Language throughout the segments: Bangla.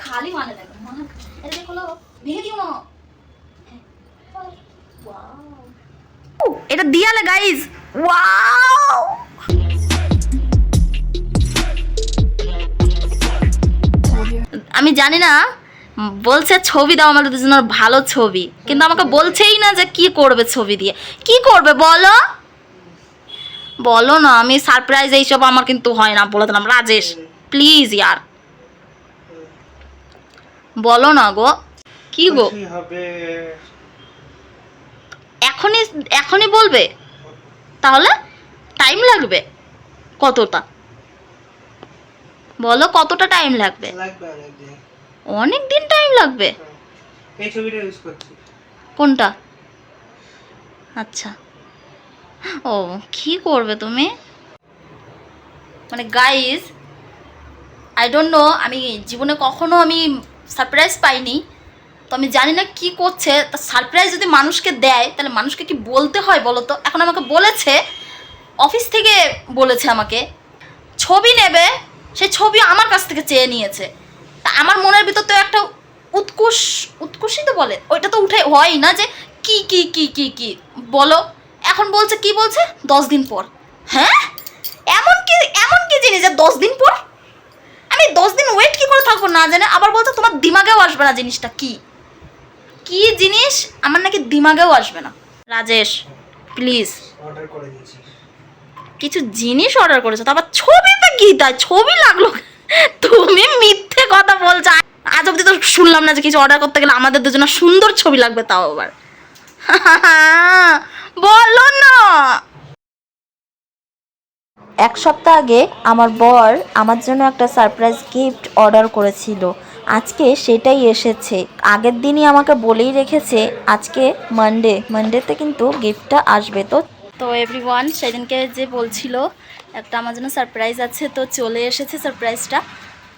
খালি মানে দেখো এটা দেখো ভেঙে দিও না। এটা দিয়ালে গাইস, ওয়াও আমি জানি না, বলছে ছবি দাও আমাদের জন্য ভালো ছবি, কিন্তু আমাকে বলছেই না যে কি করবে ছবি দিয়ে, কি করবে বলো বলো না। আমি সারপ্রাইজ এইসব আমার কিন্তু হয় না, বলে দিলাম রাজেশ প্লিজ ইয়ার বলো না গো। কি গো এখনই এখনই বলবে? তাহলে টাইম লাগবে কতটা বলো, কতটা টাইম লাগবে? অনেক দিন টাইম লাগবে। এই ছবিটা ইউজ করছি। কোনটা? আচ্ছা ও কি করবে তুমি? মানে গাইস আই ডোন্ট নো, আমি জীবনে কখনো আমি সারপ্রাইজ পাইনি, তো আমি জানি না কি করছে। তা সারপ্রাইজ যদি মানুষকে দেয় তাহলে মানুষকে কি বলতে হয় বলো তো? এখন আমাকে বলেছে, অফিস থেকে বলেছে আমাকে ছবি নেবে, সেই ছবি আমার কাছ থেকে চেয়ে নিয়েছে। তা আমার মনের ভিতর তো একটা উৎকুশিত বলে ওইটা তো উঠে হয় না যে কি কি কি কি কি বলো। এখন বলছে কি বলছে 10 দিন পর। হ্যাঁ এমন কি জিনিস যে 10 দিন পর? আমি 10 দিন ওয়েট কি করে থাকবো না জানে। আবার বলছে তোমার দিমাগেও আসবে না জিনিসটা কি কি জিনিস, আমার নাকি দিমাগেও আসবে না। রাজেশ প্লিজ, অর্ডার করে দিয়েছি কিছু জিনিস অর্ডার করেছো, তারপর ছবিতে কি তাই ছবি লাগলো? তুমি মিথ্যে কথা বলছো। আজ অব্দি তো শুনলাম না যে কিছু অর্ডার করতে গেলে আমাদের দুজনের সুন্দর ছবি লাগবে, তাও আবার বলো না। এক সপ্তাহ আগে আমার বর আমার জন্য একটা সারপ্রাইজ গিফট অর্ডার করেছিল, আজকে সেটাই এসেছে। আগের দিনই আমাকে বলেই রেখেছে আজকে মানডেতে কিন্তু গিফটটা আসবে। তো এভরিওয়ান সেদিনকে যে বলছিল একটা আমার জন্য সারপ্রাইজ আছে, তো চলে এসেছে সারপ্রাইজটা।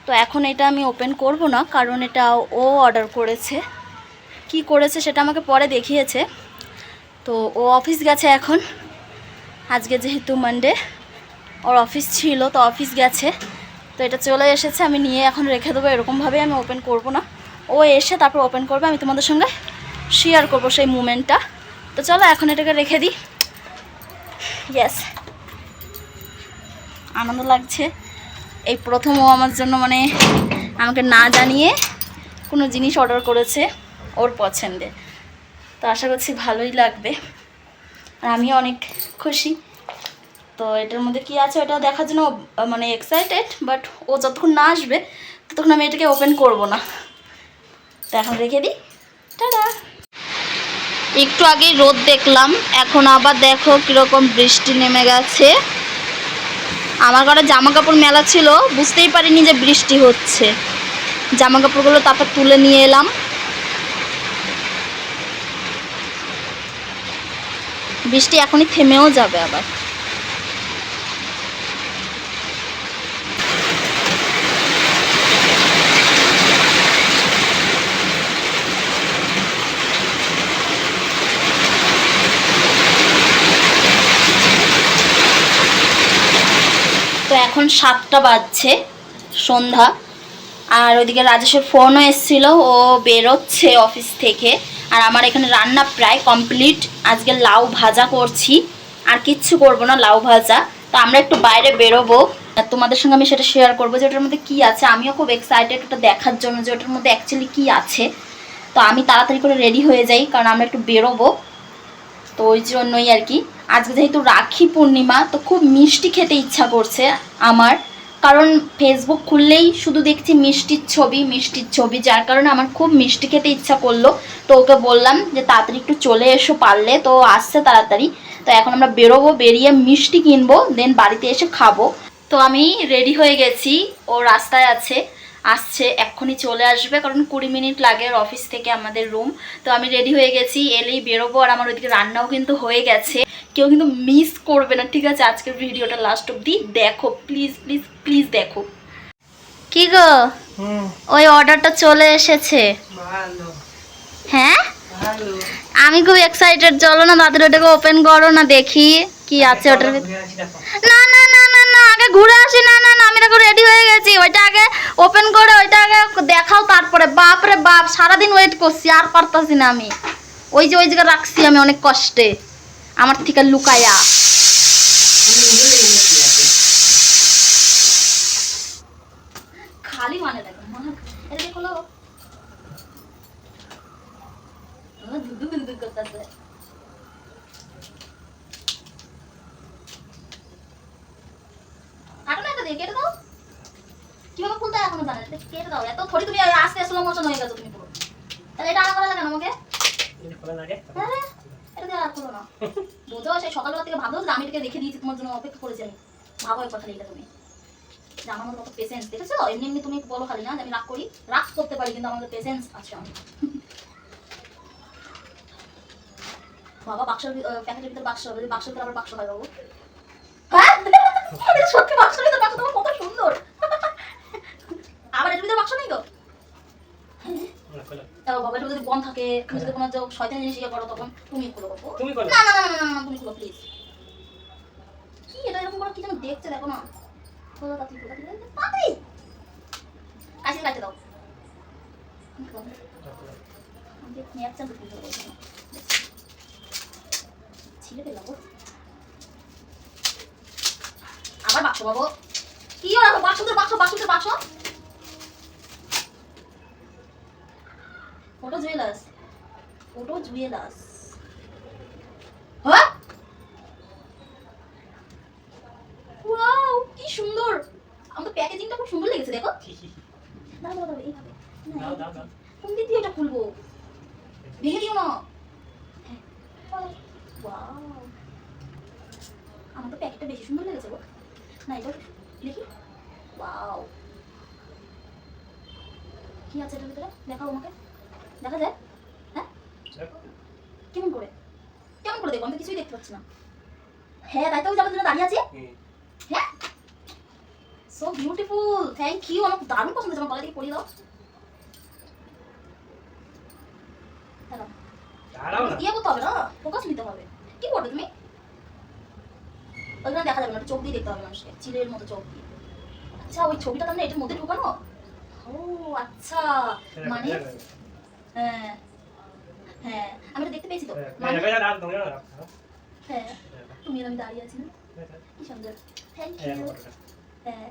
তো এখন এটা আমি ওপেন করব না, কারণ এটা ও অর্ডার করেছে। কি করেছে সেটা আমাকে পরে দেখিয়েছে। তো ও অফিস গেছে এখন, আজকে যেহেতু মানডে ওর অফিস ছিল, তো অফিস গেছে। তো এটা চলে এসেছে, আমি নিয়ে এখন রেখে দেবো। এরকমভাবে আমি ওপেন করব না, ও এসে তারপর ওপেন করবে, আমি তোমাদের সঙ্গে শেয়ার করবো সেই মুমেন্টটা। তো চলো এখন এটাকে রেখে দিই। ইয়েস, আনন্দ লাগছে। এই প্রথম ও আমার জন্য মানে আমাকে না জানিয়ে কোনো জিনিস অর্ডার করেছে ওর পছন্দের। তো আশা করছি ভালোই লাগবে, আর আমিও অনেক খুশি। তো এটার মধ্যে কি আছে ওটা দেখার জন্য মানে এক্সাইটেড, বাট ও যতক্ষণ না আসবে ততক্ষণ আমি এটাকে ওপেন করব না। তো এখন রেখে দিই, টাটা। একটু আগেই রোদ দেখলাম, এখন আবার দেখো কীরকম বৃষ্টি নেমে গেছে। আমার ঘরে জামা কাপড় মেলা ছিল, বুঝতেই পারিনি যে বৃষ্টি হচ্ছে। জামা কাপড়গুলো তারপর তুলে নিয়ে এলাম। বৃষ্টি এখনই থেমেও যাবে আবার। তো এখন 7টা বাজছে সন্ধ্যা, আর ওইদিকে রাজেশের ফোনও এসেছিলো, ও বেরোচ্ছে অফিস থেকে। আর আমার এখানে রান্না প্রায় কমপ্লিট। আজকে লাউ ভাজা করছি, আর কিচ্ছু করব না, লাউ ভাজা। তো আমরা একটু বাইরে বেরোবো, তোমাদের সঙ্গে আমি সেটা শেয়ার করবো যে ওটার মধ্যে কী আছে। আমিও খুব এক্সাইটেড ওটা দেখার জন্য যে ওটার মধ্যে অ্যাকচুয়ালি কী আছে। তো আমি তাড়াতাড়ি করে রেডি হয়ে যাই, কারণ আমরা একটু বেরোবো। তো ওই জন্যই আর কি। আজকে যেহেতু রাখি পূর্ণিমা, তো খুব মিষ্টি খেতে ইচ্ছা করছে আমার, কারণ ফেসবুক খুললেই শুধু দেখছি মিষ্টির ছবি, যার কারণে আমার খুব মিষ্টি খেতে ইচ্ছা করলো। তো ওকে বললাম যে তাড়াতাড়ি একটু চলে এসো পারলে, তো আসছে তাড়াতাড়ি। তো এখন আমরা বেরোবো, বেরিয়ে মিষ্টি কিনবো, দেন বাড়িতে এসে খাবো। তো আমি রেডি হয়ে গেছি, ও রাস্তায় আসছে, এক্ষুনি চলে আসবে, কারণ 20 মিনিট লাগে ওর অফিস থেকে আমাদের রুম। তো আমি রেডি হয়ে গেছি, এলেই বেরোবো। আর আমার ওইদিকে রান্নাও কিন্তু হয়ে গেছে, কেউ কিন্তু মিস করবে না, ঠিক আছে? আজকের ভিডিওটা লাস্ট অবধি দেখো, প্লিজ প্লিজ প্লিজ দেখো। কি গো, ওই অর্ডারটা চলে এসেছে। ভালো হ্যাঁ ভালো, আমি খুব এক্সাইটেড। চলো না তাড়াতাড়ি ওটাকে ওপেন করো না, দেখি কি আছে ওটার ভিতরে। না না না না না, আগে ঘুরে আসি। না না না, আমি দেখো রেডি হয়ে গেছি, ওইটা আগে ওপেন করে সারাদিন ওয়েট করছি, আর পারতাছি না আমি। ওই যে ওই জায়গায় রাখছি আমি অনেক কষ্টে, আমার থেকে লুকায়া। খালি মানে দেখো এটা দেখো দুদু করতেছে। কাটো না, এটা দিয়ে কেটে দাও। কিভাবে খুলতে হয় এখনো জানো, এটা কেটে দাও। এত থোড়ি তুমি আস্তে স্লো মোশন হয়ে গেছো তুমি পুরো। তাহলে এটা আনা করা লাগে না আমাকে? এটা খোলা লাগে। আরে এটা দিয়ে আর খুলো না। বুঝো সেই সকালবেলা থেকে ভাবো যে আমি এটাকে রেখে দিয়েছি, তোমার জন্য অপেক্ষা করেছি আমি। ভাবো এই কথা এটা তুমি, যে আমার মধ্যে কত পেশেন্স দেখেছো। এমনি এমনি তুমি বলো খালি না যে আমি রাগ করি, রাগ করতে পারি, কিন্তু আমাদের পেশেন্স আছে অনেক। বাবা বাক্সের প্যাকেটের ভিতরে বাক্স হবে, বাক্সের ভিতরে আবার বাক্স হয় বাবু। হ্যাঁ সত্যি বাক্সের ভিতরে বাক্স, তোমার কত সুন্দর। আবার এর ভিতরে বাক্স নেই তো? বাবা এটা যদি বন্ধ থাকে, তুমি যদি কোনো শয়তানি জিনিস ইয়ে করো তখন তুমি খুলো বাবু। তুমি করো। না না না না না তুমি খুলো প্লিজ। কি এটা এরকম করে কি যেন দেখছে দেখো না। খোলো তাড়াতাড়ি, খোলো তাড়াতাড়ি, কাশি কাটতে দাও। আমি নিয়ে যাচ্ছি তো খুলতে বলছি না, ছিলে পেলাম। আবার বাক্স বাবু, কি ওরা বাক্স তো বাক্স, বাক্স তো বাক্স। Photo jewellers, photo jewellers. হ্যাঁ ওয়াও কি সুন্দর, আমার প্যাকেজিংটা খুব সুন্দর লেগেছে দেখো। দাও দাও দাও এইভাবে, দাও দাও দাও। কোন দিক দিয়ে এটা খুলবো, ভেঙে দিও না। ওয়াও আমার তো প্যাকেটটা বেশি সুন্দর লেগেছে গো। না এটা দেখি, ওয়াও কি আছে এটার ভিতরে দেখাও আমাকে, দেখা যায়? হ্যাঁ কেমন করে, কেমন করে দেখবো, আমি তো কিছুই দেখতে পাচ্ছি না। হ্যাঁ তাই তো ওই যাবার জন্য দাঁড়িয়ে আছি। হ্যাঁ সো বিউটিফুল, থ্যাংক ইউ। আমার দারুণ পছন্দ হয়েছে, আমার গলা থেকে পরিয়ে দাও। ইয়ে করতে হবে না, ফোকাস নিতে হবে। কি করবে তুমি? ওইখানে দেখা যাবে না, চোখ দিয়ে দেখতে হবে মানুষকে, চিলের মতো চোখ দিয়ে। আচ্ছা ওই ছবিটা তাহলে এটার মধ্যে ঢোকানো? ও আচ্ছা, মানে হ্যাঁ হ্যাঁ আমি তো দেখতে পেয়েছি তো। মানে হ্যাঁ তুমি আর আমি দাঁড়িয়ে আছি না, কি সুন্দর, থ্যাংক ইউ। হ্যাঁ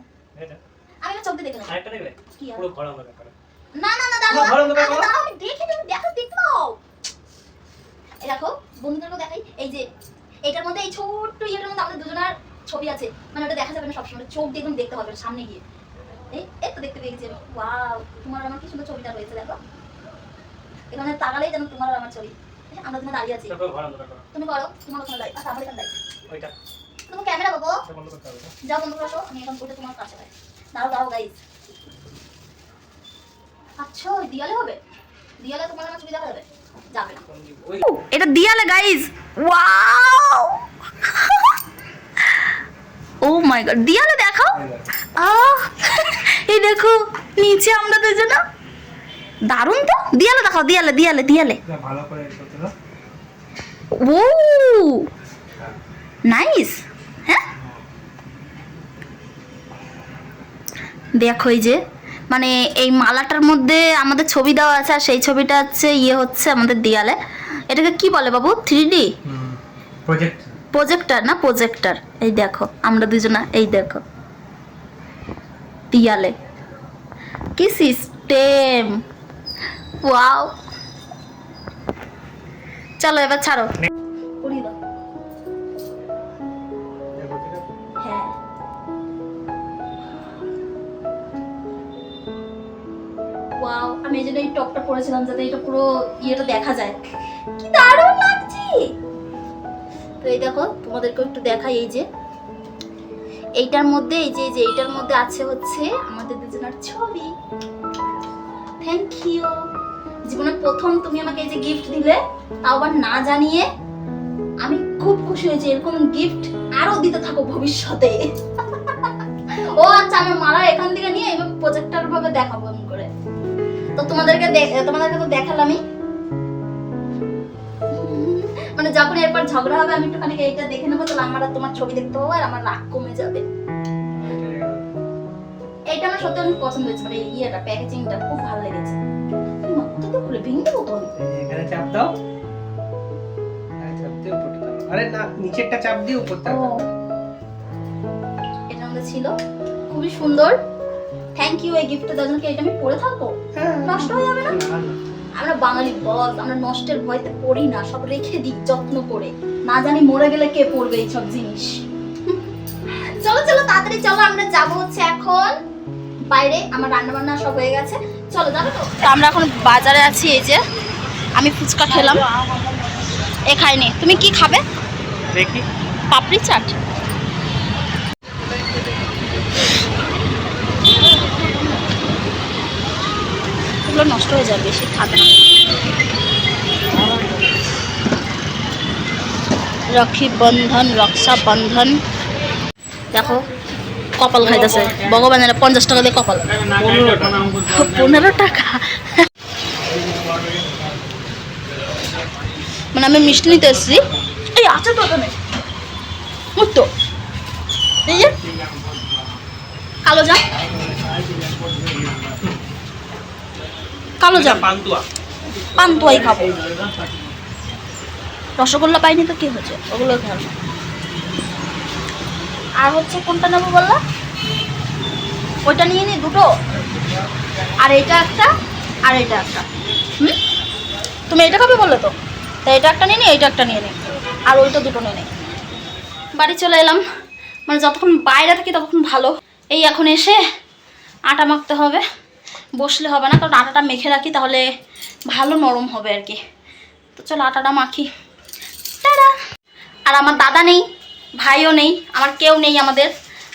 আমি না চোখ দিয়ে দেখে নেব। আরেকটা দেখবে কি আর? পুরো ঘর আমরা করে। না না না দাঁড়াও, ঘর অন্ধকার করো। দাঁড়াও, আমি দেখে নেব, দেখো দেখতে দাও। এই দেখো বন্ধুদেরকে দেখাই, এই যে এটার মধ্যে এই ছোট্ট ইয়েটার মধ্যে আমাদের দুজনের ছবি আছে, মানে ওটা দেখা যাবে না সবসময়, চোখ দিয়ে একদম দেখতে হবে সামনে গিয়ে। এই তো দেখতে পেয়েছি আমি। ওয়াও তোমার আর আমার কি সুন্দর ছবিটা রয়েছে দেখো, এখানে তাকালেই যেন তোমার আর আমার ছবি। আমরা তুমি দাঁড়িয়ে আছি, তারপর ঘর অন্ধকার করো। তুমি করো তোমার ওখানে দাঁড়িয়ে, আচ্ছা আমার এখানে দাঁড়িয়ে। ওইটা তুমি ক্যামেরা বাবু এটা বন্ধ করতে হবে। যাও বন্ধ করে আসো, আমি এখন ওইটা তোমার কাছে পাই। দাঁড়াও দাঁড়াও গাইস। আচ্ছা ওই দিয়ালে হবে, দিয়ালে তোমার আমার ছবি দেখা যাবে? যাবে না, ওই এটা দিয়ালে গাইস। ওয়াও ও মাই গড, দিয়ালে দেখাও। এই দেখো নিচে আমরা দুজন, দারুণ তো। দিয়ালে দেখাও, দিয়ালে দিয়ালে দিয়ালে। ভালো করে করতে দাও। ও নাইস। হ্যাঁ দেখো এই যে মানে এই মালাটার মধ্যে আমাদের ছবি দেওয়া আছে, আর সেই ছবিটা হচ্ছে ইয়ে হচ্ছে আমাদের দেয়ালে। এটাকে কি বলে বাবু? 3D প্রজেক্ট, প্রজেক্টর না প্রজেক্টর। এই দেখো আমরা দুজনা, এই দেখো দেয়ালে, কি সিস্টেম। ওয়াও চলো এবার ছাড়ো, উড়িয়ে দাও। হ্যাঁ ওয়াও আমি এই জন্য এই টপটা পরেছিলাম যাতে এটা পুরো ইয়েটা দেখা যায়, কি দারুণ লাগছে। তো এই দেখো তোমাদেরকে একটু দেখাই, এই যে এইটার মধ্যে এই যে এইটার মধ্যে আছে হচ্ছে আমাদের দুজনের ছবি। Thank you. জীবনে প্রথম তুমি আমাকে এই যে গিফট দিলে, তাও আবার না জানিয়ে। আমি খুব খুশি হয়েছি, এরকম গিফট আরো দিতে থাকো ভবিষ্যতে। ও আচ্ছা আমি মালা এখান থেকে নিয়ে এবার প্রজেক্টর ভাবে দেখাবো এমন করে। তো তোমাদেরকে তো দেখালামই, মানে যখন এরপর ঝগড়া হবে আমি একটুখানি এইটা দেখে নেবো, তাহলে আমার আর তোমার ছবি দেখতে পাবো, আর আমার রাগ কমে যাবে। এইটা আমার সত্যি অনেক পছন্দ হয়েছে, মানে ইয়েটা প্যাকেজিংটা খুব ভালো লেগেছে। খুলে ভেঙে দেবো তো। এই যে এখানে চাপ দাও, এখানে চাপ দিয়ে উপরটা দাও। আরে না, নিচেরটা চাপ দিয়ে উপরটা ও, দাও। এটা আমাদের ছিল, খুবই সুন্দর। থ্যাংক ইউ এই গিফটটা দেওয়ার জন্য। কি এটা আমি পরে থাকবো? হ্যাঁ, নষ্ট হয়ে যাবে না? না, না। আমরা বাঙালি বস, আমরা নষ্টের ভয়তে পড়ি না, সব রেখে দিই যত্ন করে। না জানি মরে গেলে কে পড়বে এইসব জিনিস। চলো চলো তাড়াতাড়ি চলো, আমরা যাব হচ্ছে এখন বাইরে। আমার রান্না বান্না সব হয়ে গেছে, চলো যাবে তো? আমরা এখন বাজারে আছি। এই যে আমি ফুচকা খেলাম, এ খাইনি। তুমি কি খাবে? দেখি। পাপড়ি চাট। এগুলো নষ্ট হয়ে যাবে, বেশি খাবে না। রাখি বন্ধন, রক্ষা বন্ধন। দেখো কপাল খাইতেছে ভগবানের, 50 টাকা দিয়ে কপাল। 15 টাকা। মানে আমি মিষ্টি নিতে এসেছি। এই আছে তো ওখানে মুক্ত। এই যে কালো জাম, কালো জাম পান্তুয়াই খাবো। রসগোল্লা পাইনি তো কি হচ্ছে, ওগুলো খাবো। আর হচ্ছে কোনটা নেবো বললা? ওইটা নিয়ে নি দুটো, আর এটা একটা, আর এটা একটা। তুমি এটা খাবে বললে তো, তাই এটা একটা নিয়ে নি, এইটা একটা নিয়ে নি, আর ওইটা দুটো নিয়ে নি। বাড়ি চলে এলাম। মানে যতক্ষণ বাইরে থাকি ততক্ষণ ভালো। এই এখন এসে আটা মাখতে হবে, বসলে হবে না, কারণ আটাটা মেখে রাখি তাহলে ভালো নরম হবে আর কি। তো চলো আটাটা মাখি। টাটা। আর আমার দাদা নেই, ভাইও নেই, আমার কেউ নেই।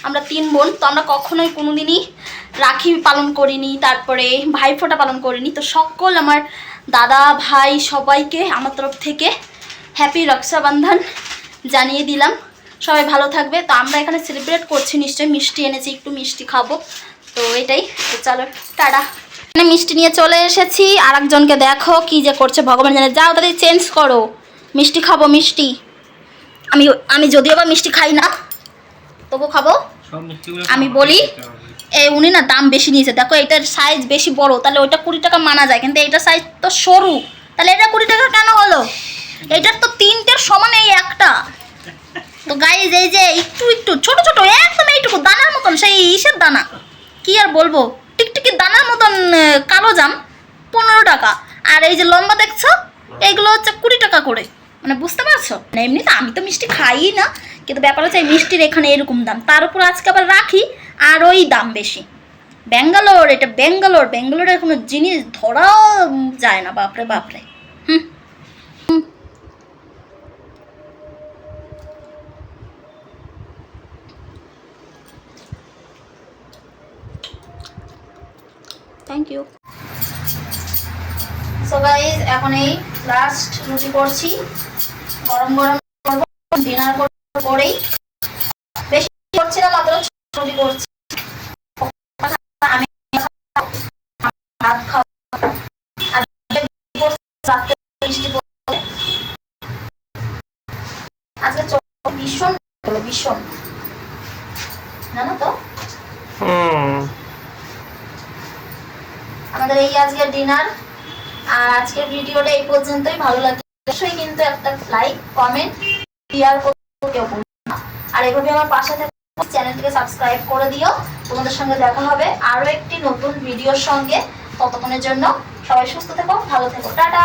আমরা 3 বোন। তো আমরা কখনোই কোনোদিনই রাখি পালন করিনি, তারপরে ভাইফোঁটা পালন করিনি। তো সকল আমার দাদা ভাই সবাইকে আমার তরফ থেকে হ্যাপি রক্ষাবন্ধন জানিয়ে দিলাম। সবাই ভালো থাকবে। তো আমরা এখানে সেলিব্রেট করছি নিশ্চয়ই, মিষ্টি এনেছি, একটু মিষ্টি খাবো। তো এটাই। তো চলো টাটা। এখানে মিষ্টি নিয়ে চলে এসেছি। আর একজনকে দেখো কি যে করছে ভগবান জানে। যাও তাদের চেঞ্জ করো, মিষ্টি খাবো মিষ্টি। আমি যদিও বা মিষ্টি খাই না, তবু খাবো। আমি বলি উনি না দাম বেশি নিয়েছে। দেখো এটার সাইজ বেশি বড়, তাহলে ওইটা 20 টাকা মানা যায়, কিন্তু এইটার সাইজ তো সরু, তাহলে এটা 20 টাকা কেন হলো? এটার তো 3টের সমান এই একটা। তো গাইজ এই যে একটু একটু ছোট ছোট একদম এইটুকু দানার মতন, সেই ইসের দানা, কি আর বলবো, টিকটিকি দানার মতন কালো জাম 15 টাকা। আর এই যে লম্বা দেখছো, এইগুলো হচ্ছে 20 টাকা করে। মানে বুঝতে পারছো না? এমনিতে আমি তো মিষ্টি খাই না, কিন্তু ব্যাপার হচ্ছে মিষ্টির এখানে এরকম দাম, তার উপর আজকে আবার রাখি আর ওই দাম বেশি। ব্যাঙ্গালোর, এটা ব্যাঙ্গালোরের কোনো জিনিস ধরাও যায় না। বাপরে বাপরে। Thank you. সো গাইস এখন এই লাস্ট রুটি করছি, গরম গরম করবো, ডিনার করেই। বেশি করছি না, মাত্র রুটি করছি। আমি ভাত খাবো আর আজকে ভীষণ ভীষণ জানো তো। আমাদের এই আজকের ডিনার। আর আজকের ভিডিওটা এই পর্যন্তই। ভালো লাগলে অবশ্যই কিন্তু একটা লাইক কমেন্ট শেয়ার করতে কেউ ভুলবে না। আর এভাবে আমার পাশে থেকে চ্যানেলটিকে সাবস্ক্রাইব করে দিও। তোমাদের সঙ্গে দেখা হবে আরো একটি নতুন ভিডিওর সঙ্গে। ততক্ষণের জন্য সবাই সুস্থ থেকো, ভালো থেকো, টাটা।